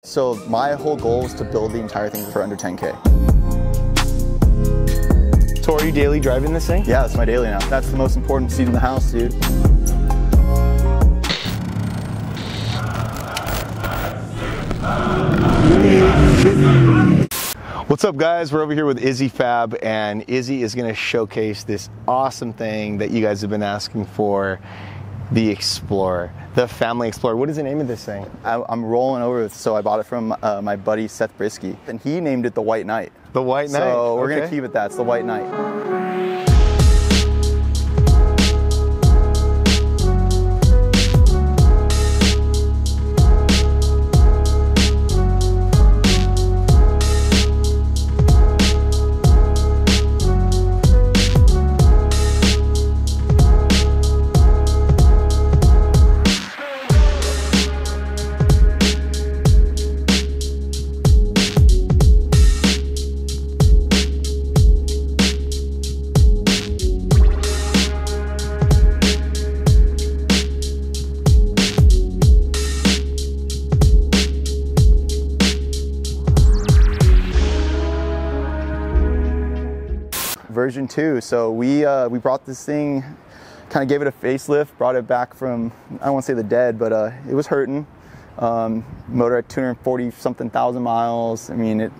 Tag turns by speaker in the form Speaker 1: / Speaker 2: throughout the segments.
Speaker 1: So my whole goal is to build the entire thing for under 10K.
Speaker 2: So are you daily driving this thing?
Speaker 1: Yeah, that's my daily now. That's the most important seat in the house, dude.
Speaker 2: What's up, guys? We're over here with Izzy Fab, and Izzy is going to showcase this awesome thing that you guys have been asking for, the Explorer, the Family Explorer. What is the name of this thing?
Speaker 1: I'm rolling over with, so I bought it from my buddy Seth Brisky, and he named it the White Knight.
Speaker 2: The White Knight.
Speaker 1: So we're going to keep it that. It's the White Knight. Version 2. So we brought this thing, kind of gave it a facelift, brought it back from, I don't want to say the dead, but it was hurting. Motor at 240 something thousand miles. I mean,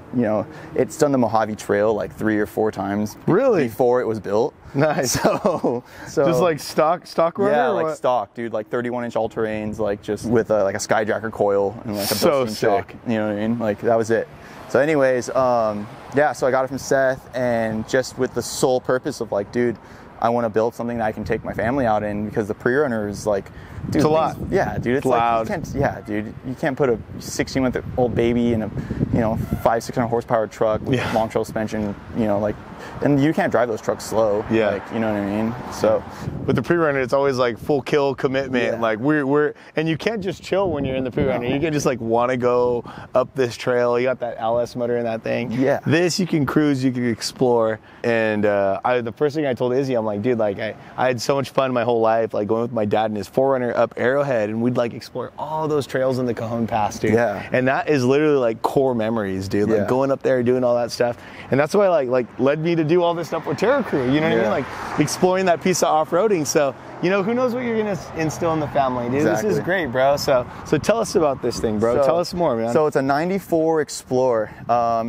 Speaker 1: it's done the Mojave Trail like 3 or 4 times.
Speaker 2: Really?
Speaker 1: Before it was built.
Speaker 2: Nice.
Speaker 1: So
Speaker 2: just like stock runner?
Speaker 1: Yeah, like stock, dude. Like 31-inch all-terrains, like just with like a Skyjacker coil and like a built-in shock. You know what I mean? Like that was it. So anyways, yeah, so I got it from Seth, and just with the sole purpose of like, dude, I want to build something that I can take my family out in, because the Prerunner is like, dude,
Speaker 2: it's a lot.
Speaker 1: Yeah, dude, it's
Speaker 2: loud.
Speaker 1: Like, yeah, dude, you can't put a 16-month-old baby in a 500-600 horsepower truck with long trail suspension, like, and you can't drive those trucks slow.
Speaker 2: Yeah,
Speaker 1: like, you know what I mean. So
Speaker 2: with the Prerunner, it's always like full kill commitment.
Speaker 1: Yeah.
Speaker 2: Like and you can't just chill when you're in the Prerunner. You can just like want to go up this trail. You got that LS motor in that thing.
Speaker 1: Yeah.
Speaker 2: This you can cruise, you can explore. And the first thing I told Izzy, I'm like, dude, like I had so much fun my whole life, like going with my dad and his 4Runner up Arrowhead, and we'd like explore all those trails in the Cajon Pass, dude.
Speaker 1: Yeah.
Speaker 2: And that is literally like core memories, dude. Like going up there, doing all that stuff. And that's why like led me to do all this stuff with Terra Crew. You know what I mean? Like exploring that piece of off-roading. So, who knows what you're gonna instill in the family, dude.
Speaker 1: Exactly.
Speaker 2: This is great, bro. So tell us about this thing, bro. Tell us more, man.
Speaker 1: So it's a 94 Explorer.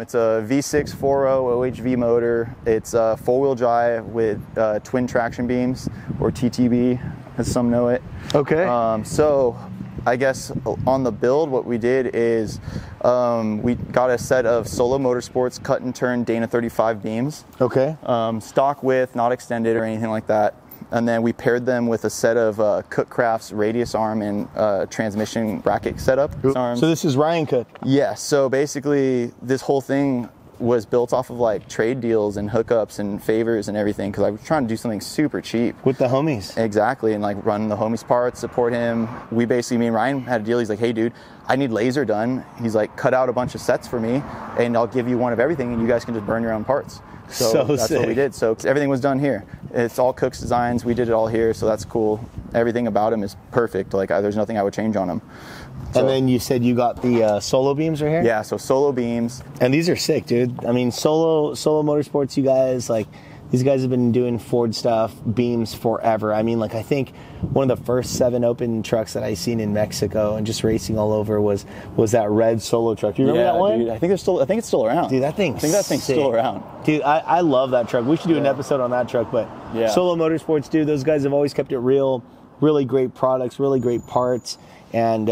Speaker 1: It's a V6 4.0 OHV motor. It's a 4-wheel drive with twin traction beams, or TTB, as some know it.
Speaker 2: Okay.
Speaker 1: So I guess on the build, what we did is we got a set of Solo Motorsports cut and turn Dana 35 beams.
Speaker 2: Okay.
Speaker 1: Stock width, not extended or anything like that. And then we paired them with a set of Cookcraft's radius arm and transmission bracket setup.
Speaker 2: So this is Ryan Cook?
Speaker 1: Yeah, so basically this whole thing was built off of like trade deals and hookups and favors and everything, because I was trying to do something super cheap.
Speaker 2: With the homies.
Speaker 1: Exactly, and like run the homies parts, support him. We basically, me and Ryan had a deal. He's like, hey dude, I need laser done. He's like, cut out a bunch of sets for me and I'll give you one of everything and you guys can just burn your own parts. So that's
Speaker 2: sick.
Speaker 1: What we did. So everything was done here. It's all Cook's designs. We did it all here, so that's cool. Everything about him is perfect. Like there's nothing I would change on him. So,
Speaker 2: and then you said you got the Solo beams right here?
Speaker 1: Yeah, so Solo beams.
Speaker 2: And these are sick, dude. I mean, Solo Motorsports, you guys, like, these guys have been doing Ford stuff, beams forever. I mean, like, I think one of the first 7 open trucks that I seen in Mexico and just racing all over was that red Solo truck. You remember that one?
Speaker 1: Dude, I think it's still around.
Speaker 2: Dude, I think that thing's
Speaker 1: still around.
Speaker 2: Dude, I love that truck. We should do an episode on that truck. But Solo Motorsports, dude, those guys have always kept it real. Really great products, really great parts. And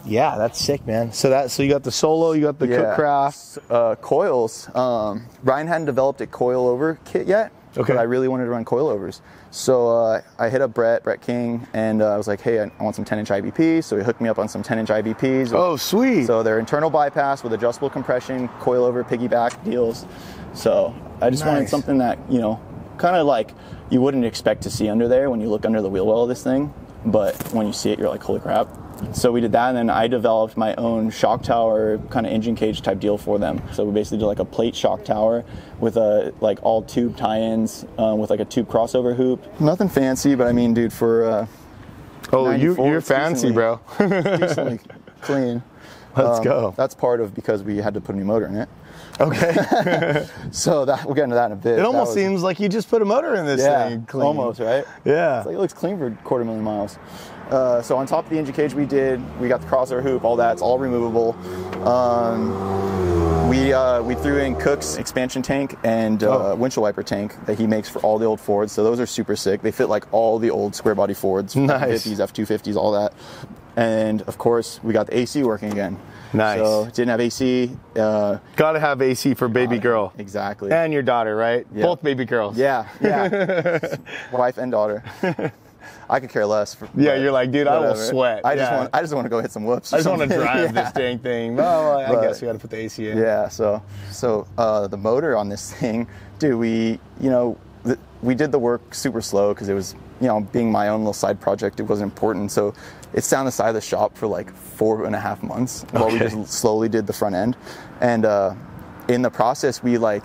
Speaker 2: yeah, that's sick, man. So you got the Solo, you got the Cookcraft.
Speaker 1: Coils. Ryan hadn't developed a coilover kit yet.
Speaker 2: Okay.
Speaker 1: But I really wanted to run coilovers. So I hit up Brett King, and I was like, hey, I want some 10-inch IBPs. So he hooked me up on some 10-inch IBPs.
Speaker 2: Oh, sweet.
Speaker 1: So they're internal bypass with adjustable compression, coilover, piggyback deals. So I just wanted something that, kind of like you wouldn't expect to see under there when you look under the wheel well of this thing. But when you see it, you're like, holy crap. So we did that, and then I developed my own shock tower kind of engine cage type deal for them. So we basically did like a plate shock tower with a like all tube tie-ins with like a tube crossover hoop. Nothing fancy, but I mean, dude, for
Speaker 2: you're fancy, bro.
Speaker 1: Decently clean.
Speaker 2: Let's go.
Speaker 1: That's part of because we had to put a new motor in it.
Speaker 2: Okay.
Speaker 1: So we'll get into that in a bit.
Speaker 2: It almost seems like you just put a motor in this thing. Clean.
Speaker 1: Almost, right?
Speaker 2: Yeah.
Speaker 1: It's like, it looks clean for 250,000 miles. So on top of the engine cage we got the crossover hoop, all that. It's all removable. We threw in Cook's expansion tank and windshield wiper tank that he makes for all the old Fords. So those are super sick. They fit like all the old square body Fords,
Speaker 2: nice.
Speaker 1: F-50s, F-250s, all that. And of course, we got the AC working again.
Speaker 2: Nice.
Speaker 1: So didn't have AC.
Speaker 2: Gotta have AC for baby girl.
Speaker 1: Exactly.
Speaker 2: And your daughter, right?
Speaker 1: Yeah.
Speaker 2: Both baby girls.
Speaker 1: Yeah. Wife and daughter. I could care less.
Speaker 2: You're like, dude,
Speaker 1: whatever.
Speaker 2: I will sweat.
Speaker 1: I just want to go hit some whoops.
Speaker 2: I just want to drive this dang thing. Well, I guess we got to put the AC in.
Speaker 1: Yeah. So the motor on this thing, dude, we did the work super slow because it was, being my own little side project, it wasn't important. So it sat on the side of the shop for like 4.5 months while we just slowly did the front end. And in the process, we like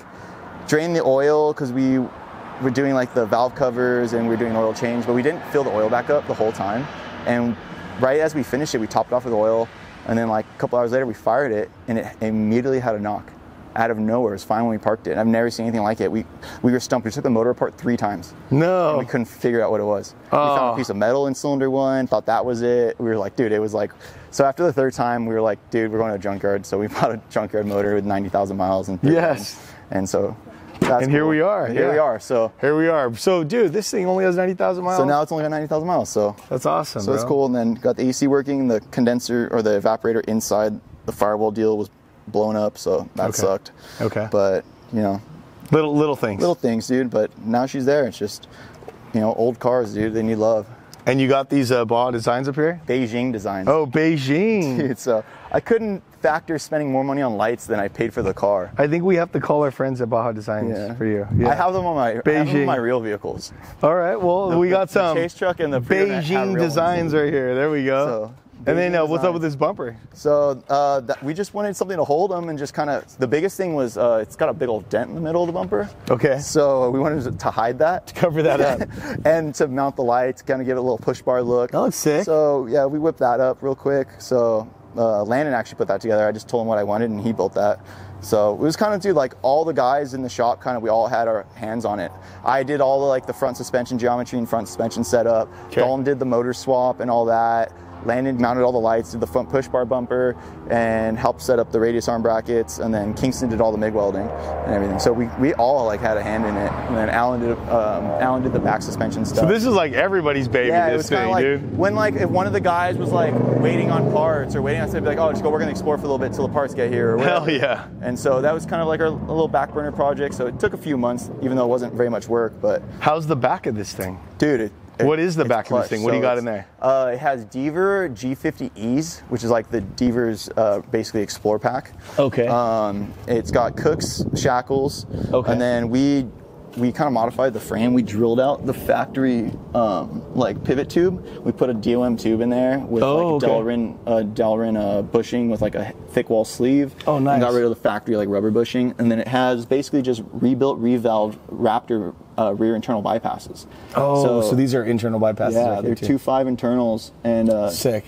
Speaker 1: drained the oil because we're doing like the valve covers and we're doing oil change, but we didn't fill the oil back up the whole time. And right as we finished it, we topped it off with oil. And then like a couple hours later, we fired it and it immediately had a knock out of nowhere. It was fine when we parked it. And I've never seen anything like it. We were stumped. We took the motor apart 3 times.
Speaker 2: No.
Speaker 1: And we couldn't figure out what it was. We found a piece of metal in cylinder 1, thought that was it. We were like, dude, it was like, so after the 3rd time, we were like, dude, we're going to a junkyard. So we bought a junkyard motor with 90,000 miles and and so that's
Speaker 2: here we are.
Speaker 1: Here we are. So
Speaker 2: here we are. So, dude, this thing only has 90,000 miles.
Speaker 1: So now it's only got 90,000 miles. So
Speaker 2: that's awesome.
Speaker 1: So it's cool. And then got the AC working. The condenser or the evaporator inside the firewall deal was blown up. So that sucked.
Speaker 2: Okay.
Speaker 1: But
Speaker 2: little things.
Speaker 1: Little things, dude. But now she's there. It's just old cars, dude. They need love.
Speaker 2: And you got these Baja designs up here?
Speaker 1: Beijing designs.
Speaker 2: Oh, Beijing.
Speaker 1: Dude, so I couldn't factor spending more money on lights than I paid for the car.
Speaker 2: I think we have to call our friends at Baja Designs for you.
Speaker 1: Yeah. I have them on my real vehicles.
Speaker 2: All right. Well, we got some
Speaker 1: chase truck and the
Speaker 2: Beijing designs right here. There we go.
Speaker 1: So,
Speaker 2: and then what's up with this bumper?
Speaker 1: So we just wanted something to hold them and just kind of, the biggest thing was it's got a big old dent in the middle of the bumper.
Speaker 2: Okay.
Speaker 1: So we wanted to hide that.
Speaker 2: To cover that up.
Speaker 1: And to mount the lights, kind of give it a little push bar look.
Speaker 2: That looks sick.
Speaker 1: So yeah, we whipped that up real quick. So Landon actually put that together. I just told him what I wanted and he built that. So it was kind of, dude, like all the guys in the shop, kind of, we all had our hands on it. I did all the front suspension geometry and front suspension setup. Dalton did the motor swap and all that. Landon mounted all the lights, did the front push bar bumper, and helped set up the radius arm brackets. And then Kingston did all the MIG welding and everything. So we all had a hand in it. And then Alan did the back suspension stuff.
Speaker 2: So this is like everybody's baby.
Speaker 1: Yeah,
Speaker 2: this thing,
Speaker 1: like,
Speaker 2: dude.
Speaker 1: When if one of the guys was waiting on parts or waiting on something, be like, oh, just go work on the Explorer for a little bit till the parts get here. Or whatever.
Speaker 2: Hell yeah.
Speaker 1: And so that was kind of like our little back burner project. So it took a few months, even though it wasn't very much work. But
Speaker 2: how's the back of this thing,
Speaker 1: dude?
Speaker 2: What is the back of this thing? What do you got in there?
Speaker 1: It has Deaver G50Es, which is like the Deaver's basically Explorer pack.
Speaker 2: Okay.
Speaker 1: It's got Cook's shackles.
Speaker 2: Okay.
Speaker 1: And then we kind of modified the frame. We drilled out the factory pivot tube. We put a DOM tube in there with Delrin bushing with like a thick wall sleeve.
Speaker 2: Oh, nice.
Speaker 1: And got rid of the factory rubber bushing. And then it has basically just rebuilt revalved Raptor rear internal bypasses.
Speaker 2: Oh, so these are internal bypasses.
Speaker 1: Yeah, they're 2.5 internals. And
Speaker 2: sick.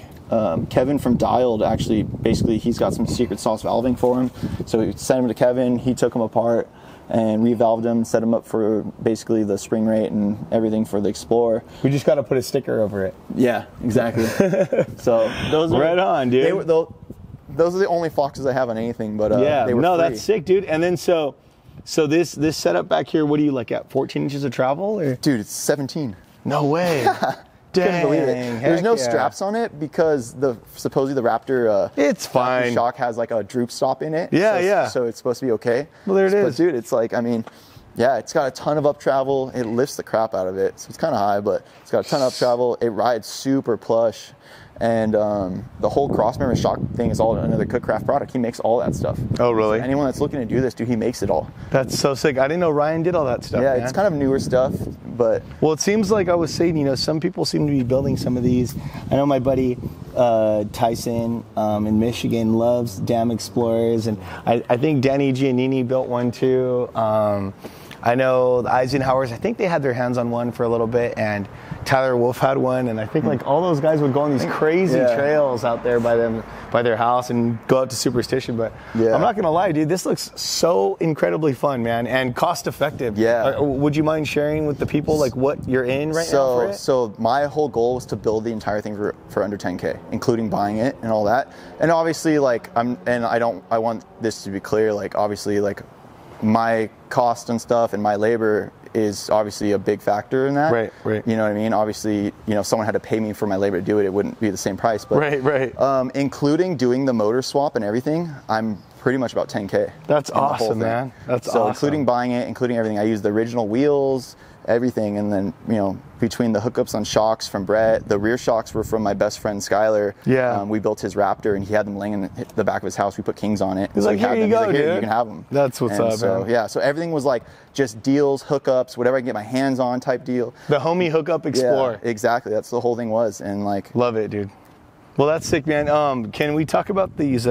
Speaker 1: Kevin from Dialed actually, basically, he's got some secret sauce valving for him. So we sent him to Kevin. He took them apart and revalved them, set them up for basically the spring rate and everything for the Explorer.
Speaker 2: We just got to put a sticker over it.
Speaker 1: Yeah, exactly. So those are
Speaker 2: right on, dude.
Speaker 1: Those are the only Foxes I have on anything, but they were free.
Speaker 2: That's sick, dude. And then so this setup back here, what do you at 14 inches of travel? Or?
Speaker 1: Dude, it's 17.
Speaker 2: No way.
Speaker 1: Couldn't believe it. There's no straps on it because supposedly the Raptor
Speaker 2: it's fine.
Speaker 1: shock has a droop stop in it.
Speaker 2: Yeah,
Speaker 1: so it's supposed to be okay.
Speaker 2: Well, there it is.
Speaker 1: But dude, it's it's got a ton of up travel. It lifts the crap out of it. So it's kind of high, but it's got a ton of up travel. It rides super plush. And the whole crossmember shock thing is all another Cookcraft product. He makes all that stuff.
Speaker 2: Oh, really?
Speaker 1: So anyone that's looking to do this, dude, he makes it all.
Speaker 2: That's so sick. I didn't know Ryan did all that stuff.
Speaker 1: Yeah,
Speaker 2: man.
Speaker 1: it's kind of newer stuff, but...
Speaker 2: Well, it seems like I was saying, some people seem to be building some of these. I know my buddy Tyson in Michigan loves Dam Explorers, and I think Danny Giannini built one too. I know the Eisenhowers, I think they had their hands on one for a little bit, and Tyler Wolf had one, and I think like all those guys would go on these crazy trails out there by their house and go out to Superstition. But I'm not gonna lie, dude, this looks so incredibly fun, man, and cost effective.
Speaker 1: Yeah.
Speaker 2: Would you mind sharing with the people like what you're in right now for it?
Speaker 1: So my whole goal was to build the entire thing for under 10K, including buying it and all that. And obviously, like I want this to be clear, like obviously, like my cost and stuff and my labor is obviously a big factor in that.
Speaker 2: Right.
Speaker 1: You know what I mean? Obviously, you know, if someone had to pay me for my labor to do it, it wouldn't be the same price. But including doing the motor swap and everything, I'm pretty much about 10K.
Speaker 2: That's awesome, man. That's awesome.
Speaker 1: So including buying it, including everything, I used the original wheels, everything, and then, you know, between the hookups on shocks from Brett, the rear shocks were from my best friend Skylar.
Speaker 2: Yeah.
Speaker 1: We built his Raptor, and he had them laying in the back of his house. We put Kings on it.
Speaker 2: He's like, here you go, dude.
Speaker 1: You can have them.
Speaker 2: That's what's up, man.
Speaker 1: Yeah, so everything was like just deals, hookups, whatever I can get my hands on type deal.
Speaker 2: The homie hookup Explorer.
Speaker 1: Yeah, exactly. That's the whole thing was, and like.
Speaker 2: Love it, dude. Well, that's sick, man. Can we talk about these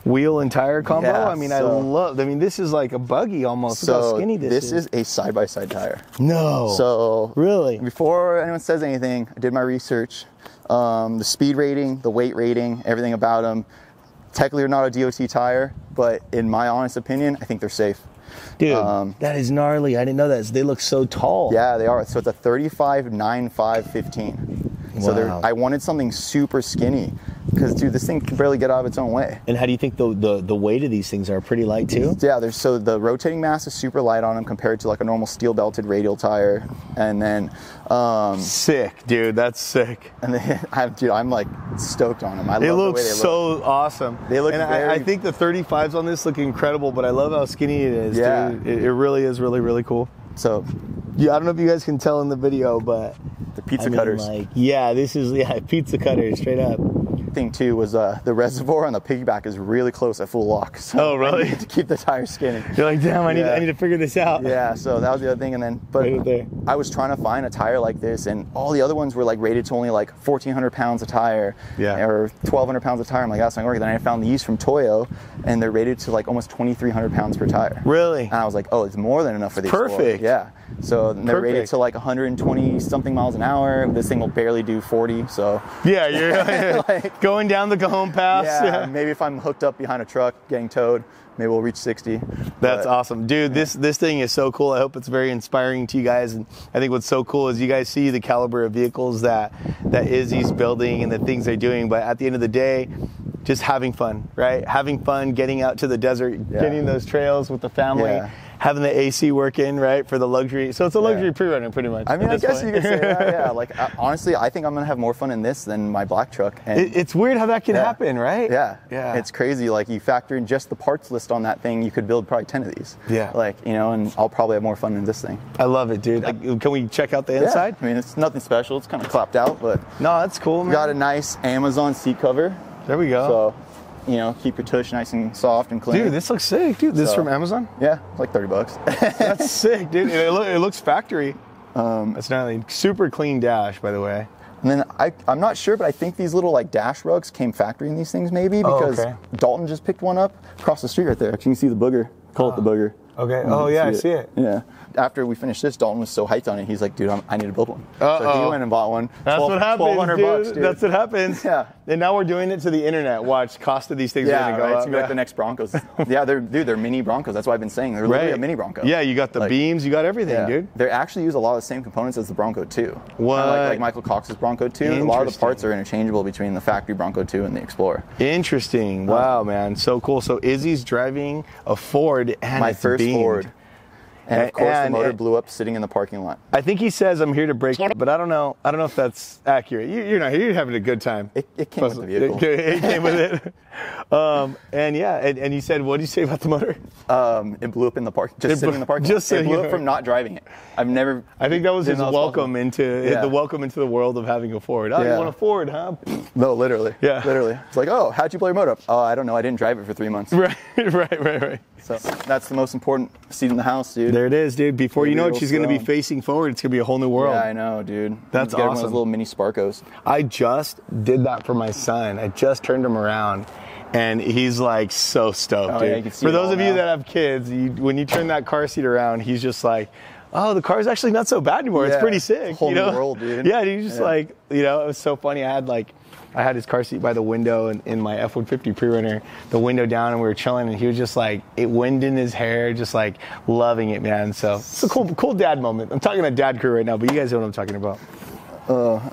Speaker 2: wheel and tire combo?
Speaker 1: Yeah,
Speaker 2: I mean, this is like a buggy almost. Look how skinny this is.
Speaker 1: This is a side-by-side tire.
Speaker 2: No.
Speaker 1: So
Speaker 2: really,
Speaker 1: before anyone says anything, I did my research. The speed rating, the weight rating, everything about them. Technically, they're not a DOT tire, but in my honest opinion, I think they're safe.
Speaker 2: Dude, that is gnarly. I didn't know that. They look so tall.
Speaker 1: Yeah, they are. So it's a 35, 9, 5, 15.
Speaker 2: Wow.
Speaker 1: So I wanted something super skinny because, dude, this thing can barely get out of its own way.
Speaker 2: And how do you think the weight of these things are? Pretty light too?
Speaker 1: Yeah, so the rotating mass is super light on them compared to like a normal steel belted radial tire. And then
Speaker 2: sick, dude. That's sick.
Speaker 1: And then I'm like stoked on them.
Speaker 2: It looks so awesome.
Speaker 1: They look.
Speaker 2: And I think the 35s on this look incredible, but I love how skinny it is.
Speaker 1: Yeah,
Speaker 2: dude. It really is really cool.
Speaker 1: So,
Speaker 2: yeah, I don't know if you guys can tell in the video, but
Speaker 1: the pizza cutters.
Speaker 2: Like, this is pizza cutters straight up.
Speaker 1: Thing too was the reservoir on the piggyback is really close at full lock. So
Speaker 2: oh, really?
Speaker 1: I need to keep the tire skinny.
Speaker 2: You're like, damn, I need to figure this out.
Speaker 1: Yeah, so that was the other thing, and then I was trying to find a tire like this, and all the other ones were like rated to only like 1,400 pounds a tire, or 1,200 pounds a tire. I'm like, that's not gonna work. Then I found these from Toyo, and they're rated to like almost 2,300 pounds per tire.
Speaker 2: Really?
Speaker 1: And I was like, oh, it's more than enough for these.
Speaker 2: Perfect.
Speaker 1: Yeah. So they're rated to like 120 something miles an hour. This thing will barely do 40. So
Speaker 2: yeah, you're like going down the Cajon Pass.
Speaker 1: Yeah, maybe if I'm hooked up behind a truck getting towed, maybe we'll reach 60.
Speaker 2: That's awesome, dude. This thing is so cool. I hope it's very inspiring to you guys. And I think what's so cool is you guys see the caliber of vehicles that Izzy's building and the things they're doing. But at the end of the day, just having fun, right? Having fun, getting out to the desert, getting those trails with the family, having the AC working, right, for the luxury. So it's a luxury Prerunner, pretty much.
Speaker 1: I mean, I guess you could say that, yeah. Like, honestly, I think I'm going to have more fun in this than my black truck. And
Speaker 2: it's weird how that can happen, right?
Speaker 1: Yeah. It's crazy. Like, you factor in just the parts list on that thing, you could build probably 10 of these.
Speaker 2: Yeah.
Speaker 1: Like, you know, and I'll probably have more fun in this thing.
Speaker 2: I love it, dude. Can we check out the inside?
Speaker 1: I mean, it's nothing special. It's kind of clapped out, but...
Speaker 2: No, that's cool, man.
Speaker 1: Got a nice Amazon seat cover.
Speaker 2: There we go.
Speaker 1: So... You know, keep your tush nice and soft and clean.
Speaker 2: Dude, this looks sick, dude. This is from Amazon?
Speaker 1: Yeah, it's like $30.
Speaker 2: That's sick, dude. It looks factory. It's not super clean dash, by the way.
Speaker 1: And then I'm not sure, but I think these little like dash rugs came factory in these things maybe because Dalton just picked one up across the street right there. Actually, you can see the booger. Call it the booger.
Speaker 2: Okay. Oh yeah, I see it.
Speaker 1: Yeah. After we finished this, Dalton was so hyped on it. He's like, dude, I need to build one.
Speaker 2: So
Speaker 1: he went and bought one.
Speaker 2: That's what happens,
Speaker 1: $1,200, dude.
Speaker 2: That's what happens.
Speaker 1: Yeah.
Speaker 2: And now we're doing it to the internet. Watch, cost of these things are gonna go up.
Speaker 1: It's gonna be like the next Broncos. Yeah, they're mini Broncos. That's what I've been saying. They're literally a mini Bronco.
Speaker 2: Yeah, you got the beams, you got everything, dude.
Speaker 1: They actually use a lot of the same components as the Bronco 2.
Speaker 2: What?
Speaker 1: Like Michael Cox's Bronco 2. A lot of the parts are interchangeable between the factory Bronco 2 and the Explorer.
Speaker 2: Interesting. Wow, man, so cool. So Izzy's driving a Ford and
Speaker 1: my
Speaker 2: it's
Speaker 1: first
Speaker 2: beamed.
Speaker 1: Ford. And of course, the motor blew up sitting in the parking lot.
Speaker 2: I think he says I'm here to break, but I don't know. I don't know if that's accurate. You're not here. You're having a good time.
Speaker 1: It came with the vehicle.
Speaker 2: It came with it. And you said, what did you say about the motor?
Speaker 1: It blew up in the park, sitting in the parking lot. It blew up from not driving it. I think
Speaker 2: that was his welcome into the welcome into the world of having a Ford. Oh, you want a Ford, huh?
Speaker 1: No, literally.
Speaker 2: Yeah,
Speaker 1: literally. It's like, oh, how'd you blow your motor up? Oh, I don't know. I didn't drive it for 3 months.
Speaker 2: Right.
Speaker 1: So that's the most important seat in the house, dude.
Speaker 2: There it is, dude. Before you know it, she's going to be facing forward. It's going to be a whole new world.
Speaker 1: Yeah, I know, dude.
Speaker 2: That's
Speaker 1: awesome.
Speaker 2: awesome.
Speaker 1: One of those little mini Sparkos.
Speaker 2: I just did that for my son. I just turned him around. and he's like so stoked, dude.
Speaker 1: Yeah, you can see
Speaker 2: For
Speaker 1: it
Speaker 2: those
Speaker 1: all
Speaker 2: of you
Speaker 1: now.
Speaker 2: that have kids, when you turn that car seat around, he's just like, oh, the car's actually not so bad anymore. It's
Speaker 1: Yeah,
Speaker 2: pretty
Speaker 1: it's
Speaker 2: sick.
Speaker 1: a whole
Speaker 2: you know?
Speaker 1: new world, dude.
Speaker 2: Yeah, he's just like, you know, it was so funny. I had his car seat by the window in my F-150 Prerunner, the window down, and we were chilling, and he was just like, it wind in his hair, just like loving it, man. So it's a cool dad moment. I'm talking about dad crew right now, but you guys know what I'm talking about.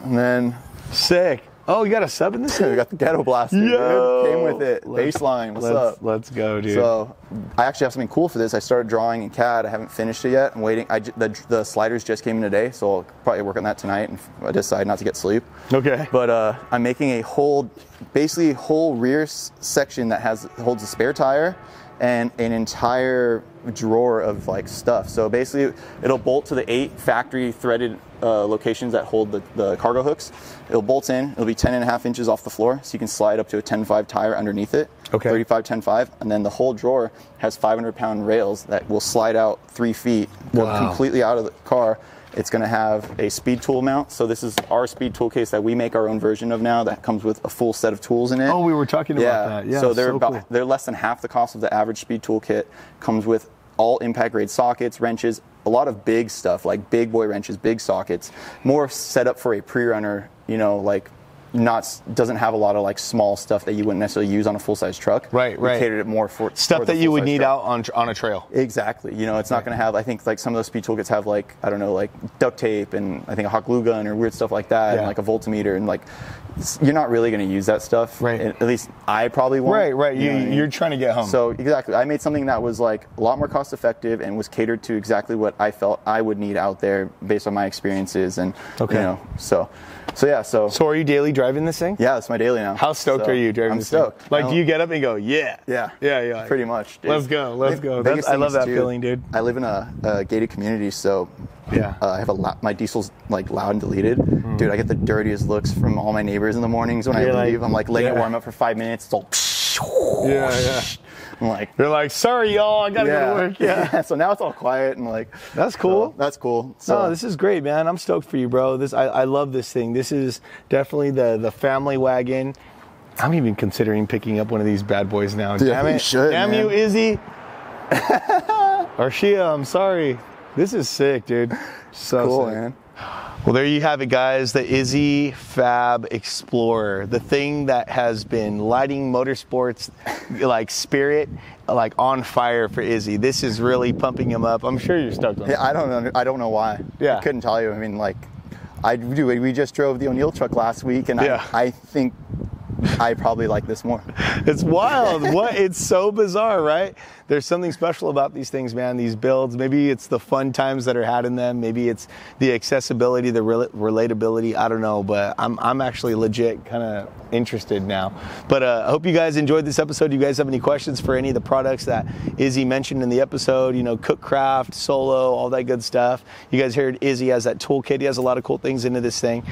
Speaker 1: And then
Speaker 2: Sick. Oh, you got a sub in this thing?
Speaker 1: we got the Ghetto Blaster,
Speaker 2: Yo!
Speaker 1: dude. Came with it. Baseline, what's up?
Speaker 2: Let's go, dude.
Speaker 1: So I actually have something cool for this. I started drawing in CAD. I haven't finished it yet. I'm waiting. The sliders just came in today, so I'll probably work on that tonight and I decide not to get sleep.
Speaker 2: Okay.
Speaker 1: But I'm making a basically a whole rear section that holds a spare tire and an entire drawer of like stuff. So basically it'll bolt to the 8 factory threaded locations that hold the cargo hooks. It'll bolt in, it'll be 10.5 inches off the floor, so you can slide up to a 10.5 tire underneath it.
Speaker 2: Okay.
Speaker 1: 35 10.5, and then the whole drawer has 500-pound rails that will slide out 3 feet, go completely out of the car. It's going to have a speed tool mount. So this is our speed tool case that we make our own version of now that comes with a full set of tools in it.
Speaker 2: Oh, we were talking about that. Yeah.
Speaker 1: So they're
Speaker 2: cool.
Speaker 1: they're less than half the cost of the average speed tool kit. Comes with all impact grade sockets, wrenches, a lot of big stuff like big boy wrenches, big sockets, more set up for a pre-runner, you know, like doesn't have a lot of like small stuff that you wouldn't necessarily use on a full-size truck.
Speaker 2: Right.
Speaker 1: We catered it more for
Speaker 2: stuff that you would need
Speaker 1: truck.
Speaker 2: out on a trail.
Speaker 1: Exactly. You know, it's not going to have, I think like some of those speed toolkits have like, I don't know, like duct tape and I think a hot glue gun or weird stuff like that, and like a voltmeter, and like you're not really going to use that stuff.
Speaker 2: Right.
Speaker 1: At least I probably won't.
Speaker 2: Right.
Speaker 1: You know what I mean?
Speaker 2: You're trying to get home.
Speaker 1: So exactly, I made something that was like a lot more cost effective and was catered to exactly what I felt I would need out there based on my experiences, and you know, so yeah. So
Speaker 2: are you daily driving this thing?
Speaker 1: Yeah, it's my daily now.
Speaker 2: How stoked are you driving this thing?
Speaker 1: I'm stoked.
Speaker 2: Like, do you get up and go, yeah? Yeah.
Speaker 1: Pretty much, dude.
Speaker 2: Let's go. I love that feeling, dude.
Speaker 1: I live in a gated community, so I have my diesel's like loud and deleted. Dude, I get the dirtiest looks from all my neighbors in the mornings when I leave. I'm like letting it warm up for 5 minutes. It's all
Speaker 2: yeah.
Speaker 1: I'm like,
Speaker 2: you're like, sorry y'all, I gotta go to work. Yeah.
Speaker 1: So now it's all quiet and like,
Speaker 2: that's cool.
Speaker 1: So that's cool. So
Speaker 2: no, this is great, man. I'm stoked for you, bro. I love this thing. This is definitely the family wagon. I'm even considering picking up one of these bad boys now.
Speaker 1: Dude,
Speaker 2: Damn it.
Speaker 1: you should,
Speaker 2: Damn
Speaker 1: man.
Speaker 2: you, Izzy. Or Shia, I'm sorry. This is sick, dude. So
Speaker 1: cool,
Speaker 2: sick.
Speaker 1: man.
Speaker 2: Well, there you have it, guys. The Izzy Fab Explorer, the thing that has been lighting motorsports like spirit, like on fire for Izzy. This is really pumping him up. I'm sure you're stoked on it.
Speaker 1: Yeah, I don't know why.
Speaker 2: Yeah.
Speaker 1: I couldn't tell you. I mean, like, we just drove the O'Neill truck last week, and I think I probably like this more.
Speaker 2: It's wild. It's so bizarre, right? There's something special about these things, man, these builds. Maybe it's the fun times that are had in them. Maybe it's the accessibility, the relatability. I don't know, but I'm actually legit kind of interested now. But I hope you guys enjoyed this episode. You guys have any questions for any of the products that Izzy mentioned in the episode, you know, Cookcraft, Solo, all that good stuff. You guys heard Izzy has that toolkit. He has a lot of cool things into this thing,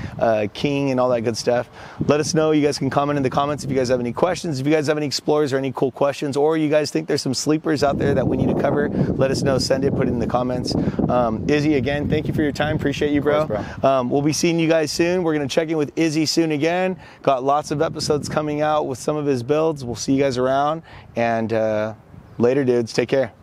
Speaker 2: King and all that good stuff. Let us know. You guys can comment in the comments if you guys have any questions. If you guys have any Explorers or any cool questions, or you guys think there's some sleepers out there that we need to cover, let us know. Send it, put it in the comments. Izzy, again, thank you for your time. Appreciate you, bro.
Speaker 1: Of course, bro.
Speaker 2: We'll be seeing you guys soon. We're going to check in with Izzy soon again. Got lots of episodes coming out with some of his builds. We'll see you guys around, and later, dudes. Take care.